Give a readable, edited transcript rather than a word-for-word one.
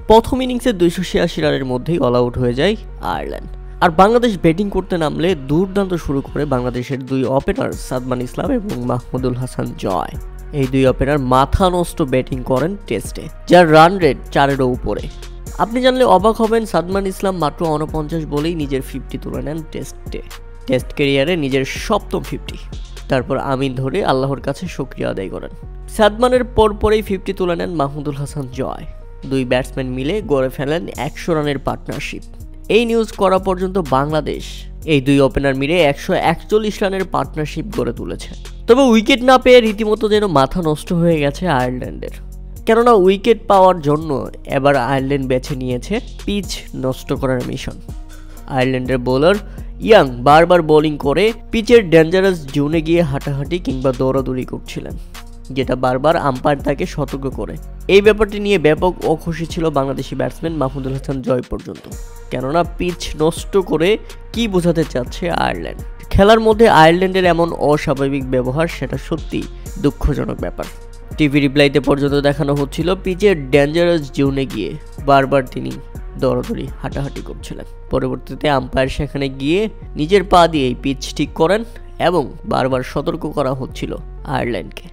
প্রথম ইনিংসে 286 রানের মধ্যেই অল আউট হয়ে যায় আয়ারল্যান্ড। আর বাংলাদেশ ব্যাটিং করতে নামলে দুর্দান্ত শুরু করে বাংলাদেশের দুই ওপেনার সাদমান ইসলাম এবং মাহমুদুল হাসান জয়। এই দুই ওপেনার মাথা নষ্ট ব্যাটিং করেন টেস্টে, যার রান রেট 4-এরও উপরে। আপনি জানলে অবাক হবেন, সাদমান ইসলাম মাত্র 49 বলেই নিজের 50 তুলে নেন টেস্টে। টেস্ট ক্যারিয়ারে নিজের সপ্তম 50। তারপর আমিন ধরে আল্লাহর কাছে শুকরিয়া আদায় করেন। সাদমানের পরপরেই 50 তুলে নেন মাহমুদুল হাসান জয়। দুই ব্যাটসম্যান মিলে গড়ে ফেলেন 100 রানের পার্টনারশিপ। এই নিউজ করা পর্যন্ত বাংলাদেশ এই দুই ওপেনার মিলে 141 রানের পার্টনারশিপ গড়ে তুলেছে। তবে উইকেট না পেয়ে রীতিমতো যেন মাথা নষ্ট হয়ে গেছে আয়ারল্যান্ডের। কেননা উইকেট পাওয়ার জন্য এবার আয়ারল্যান্ড বেছে নিয়েছে পিচ নষ্ট করার মিশন। আয়ারল্যান্ডের বোলার ইয়াং বারবার বোলিং করে পিচের ডেঞ্জারাস জোনে গিয়ে হাঁটাহাঁটি কিংবা দৌড়াদৌড়ি করছিলেন, যেটা বারবার আম্পায়ার তাকে সতর্ক করে। এই ব্যাপারটি নিয়ে ব্যাপক অখুশি ছিল বাংলাদেশি ব্যাটসম্যান মাহমুদুল হাসান জয় পর্যন্ত। কেননা পিচ নষ্ট করে কি বোঝাতে চাচ্ছে আয়ারল্যান্ড। খেলার মধ্যে আয়ারল্যান্ডের এমন অস্বাভাবিক ব্যবহার সেটা সত্যি দুঃখজনক ব্যাপার। টিভি রিপ্লাইতে পর্যন্ত দেখানো হচ্ছিল পিচের ডেঞ্জারাস জোনে গিয়ে বারবার তিনি দৌড়াদৌড়ি হাঁটাহাঁটি করছিলেন। পরবর্তীতে আম্পায়ার সেখানে গিয়ে নিজের পা দিয়ে পিচ ঠিক করেন এবং বারবার সতর্ক করা হচ্ছিল আয়ারল্যান্ডকে।